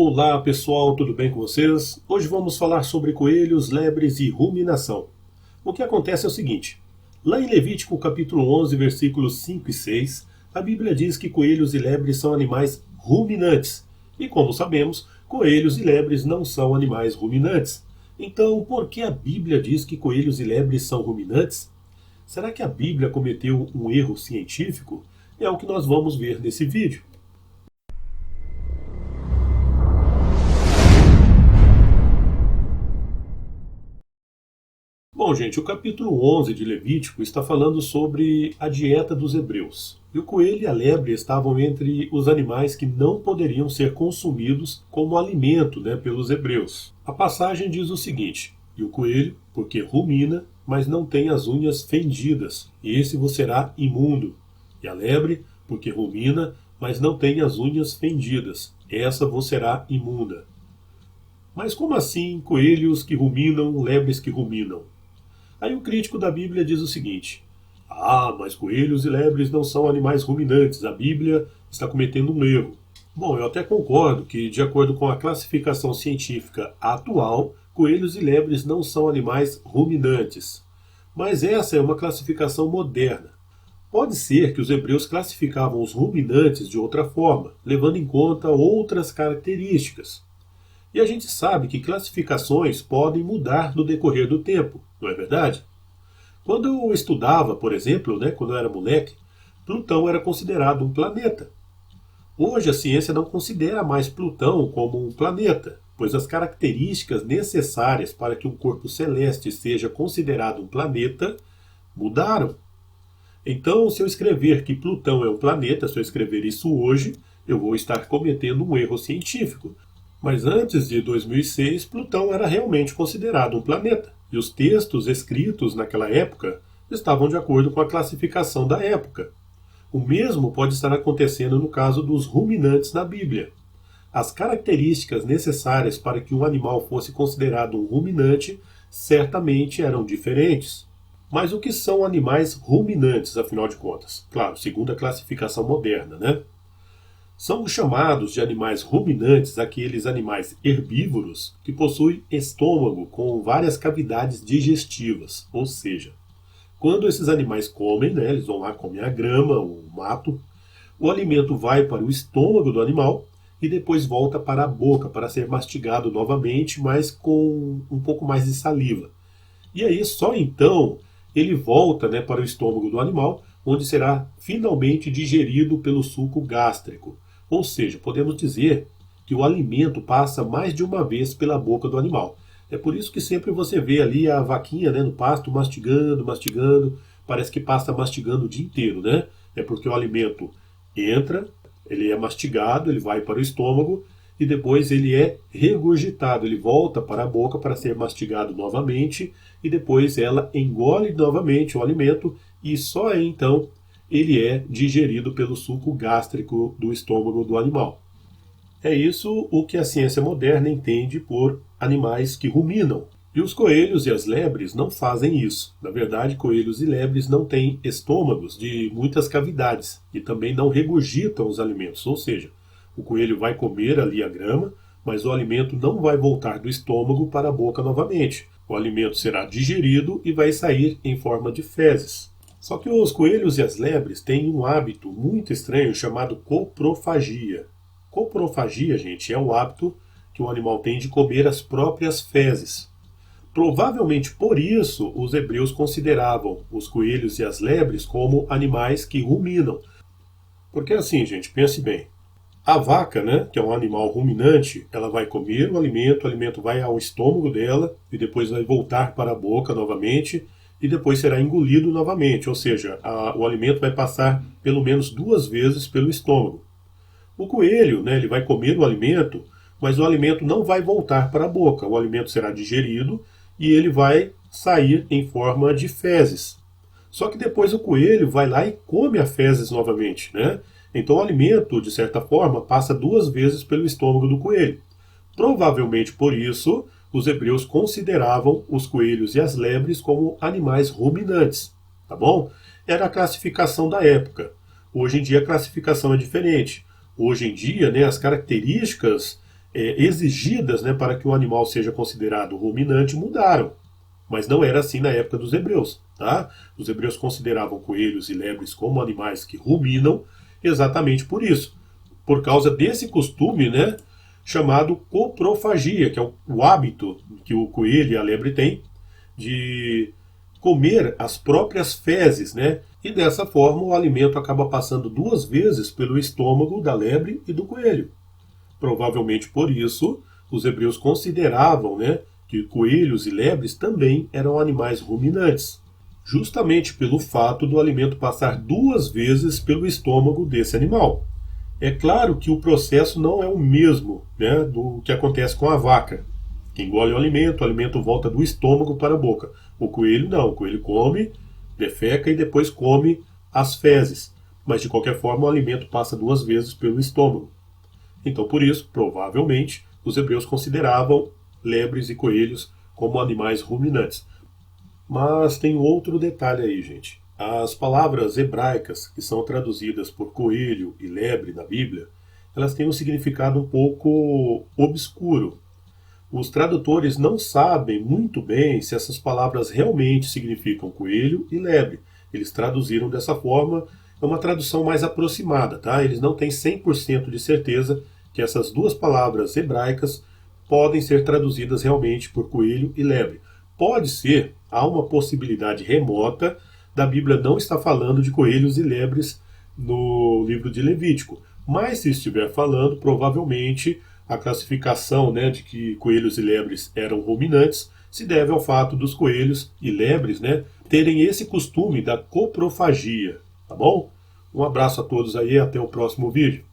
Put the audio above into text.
Olá pessoal, tudo bem com vocês? Hoje vamos falar sobre coelhos, lebres e ruminação. O que acontece é o seguinte: lá em Levítico capítulo 11, versículos 5 e 6, a Bíblia diz que coelhos e lebres são animais ruminantes. E como sabemos, coelhos e lebres não são animais ruminantes. Então, por que a Bíblia diz que coelhos e lebres são ruminantes? Será que a Bíblia cometeu um erro científico? É o que nós vamos ver nesse vídeo. Bom, gente, o capítulo 11 de Levítico está falando sobre a dieta dos hebreus. E o coelho e a lebre estavam entre os animais que não poderiam ser consumidos como alimento, pelos hebreus. A passagem diz o seguinte: e o coelho, porque rumina, mas não tem as unhas fendidas, e esse vos será imundo. E a lebre, porque rumina, mas não tem as unhas fendidas, essa vos será imunda. Mas como assim coelhos que ruminam, lebres que ruminam? Aí o crítico da Bíblia diz o seguinte: mas coelhos e lebres não são animais ruminantes, a Bíblia está cometendo um erro. Bom, eu até concordo que, de acordo com a classificação científica atual, coelhos e lebres não são animais ruminantes. Mas essa é uma classificação moderna. Pode ser que os hebreus classificavam os ruminantes de outra forma, levando em conta outras características. E a gente sabe que classificações podem mudar no decorrer do tempo, não é verdade? Quando eu estudava, por exemplo, quando eu era moleque, Plutão era considerado um planeta. Hoje a ciência não considera mais Plutão como um planeta, pois as características necessárias para que um corpo celeste seja considerado um planeta mudaram. Então, se eu escrever que Plutão é um planeta, se eu escrever isso hoje, eu vou estar cometendo um erro científico. Mas antes de 2006, Plutão era realmente considerado um planeta, e os textos escritos naquela época estavam de acordo com a classificação da época. O mesmo pode estar acontecendo no caso dos ruminantes na Bíblia. As características necessárias para que um animal fosse considerado um ruminante certamente eram diferentes. Mas o que são animais ruminantes, afinal de contas? Claro, segundo a classificação moderna, São chamados de animais ruminantes aqueles animais herbívoros que possuem estômago com várias cavidades digestivas, ou seja, quando esses animais comem, eles vão lá, comem a grama, o mato, o alimento vai para o estômago do animal e depois volta para a boca para ser mastigado novamente, mas com um pouco mais de saliva. E aí só então ele volta para o estômago do animal, onde será finalmente digerido pelo suco gástrico. Ou seja, podemos dizer que o alimento passa mais de uma vez pela boca do animal. É por isso que sempre você vê ali a vaquinha no pasto mastigando, mastigando, parece que passa mastigando o dia inteiro, É porque o alimento entra, ele é mastigado, ele vai para o estômago e depois ele é regurgitado, ele volta para a boca para ser mastigado novamente e depois ela engole novamente o alimento e só aí então ele é digerido pelo suco gástrico do estômago do animal. É isso o que a ciência moderna entende por animais que ruminam. E os coelhos e as lebres não fazem isso. Na verdade, coelhos e lebres não têm estômagos de muitas cavidades e também não regurgitam os alimentos. Ou seja, o coelho vai comer ali a grama, mas o alimento não vai voltar do estômago para a boca novamente. O alimento será digerido e vai sair em forma de fezes. Só que os coelhos e as lebres têm um hábito muito estranho chamado coprofagia. Coprofagia, gente, é o hábito que o animal tem de comer as próprias fezes. Provavelmente por isso os hebreus consideravam os coelhos e as lebres como animais que ruminam. Porque assim, gente, pense bem. A vaca, que é um animal ruminante, ela vai comer o alimento vai ao estômago dela e depois vai voltar para a boca novamente e depois será engolido novamente, ou seja, o alimento vai passar pelo menos 2 vezes pelo estômago. O coelho, ele vai comer o alimento, mas o alimento não vai voltar para a boca, o alimento será digerido e ele vai sair em forma de fezes. Só que depois o coelho vai lá e come as fezes novamente, Então o alimento, de certa forma, passa 2 vezes pelo estômago do coelho. Provavelmente por isso, os hebreus consideravam os coelhos e as lebres como animais ruminantes, tá bom? Era a classificação da época. Hoje em dia a classificação é diferente. Hoje em dia, as características exigidas, né, para que o animal seja considerado ruminante mudaram. Mas não era assim na época dos hebreus. Tá? Os hebreus consideravam coelhos e lebres como animais que ruminam exatamente por isso. Por causa desse costume, né, chamado coprofagia, que é o hábito que o coelho e a lebre têm de comer as próprias fezes, né? E dessa forma o alimento acaba passando duas vezes pelo estômago da lebre e do coelho. Provavelmente por isso, os hebreus consideravam, né, que coelhos e lebres também eram animais ruminantes, justamente pelo fato do alimento passar duas vezes pelo estômago desse animal. É claro que o processo não é o mesmo, né, do que acontece com a vaca, que engole o alimento volta do estômago para a boca. O coelho não, o coelho come, defeca e depois come as fezes. Mas de qualquer forma o alimento passa duas vezes pelo estômago. Então, por isso, provavelmente, os hebreus consideravam lebres e coelhos como animais ruminantes. Mas tem outro detalhe aí, gente. As palavras hebraicas que são traduzidas por coelho e lebre na Bíblia, elas têm um significado um pouco obscuro. Os tradutores não sabem muito bem se essas palavras realmente significam coelho e lebre. Eles traduziram dessa forma, é uma tradução mais aproximada, tá? Eles não têm 100% de certeza que essas duas palavras hebraicas podem ser traduzidas realmente por coelho e lebre. Pode ser, há uma possibilidade remota da Bíblia não estar falando de coelhos e lebres no livro de Levítico. Mas se estiver falando, provavelmente a classificação, né, de que coelhos e lebres eram ruminantes se deve ao fato dos coelhos e lebres, né, terem esse costume da coprofagia, tá bom? Um abraço a todos aí, até o próximo vídeo.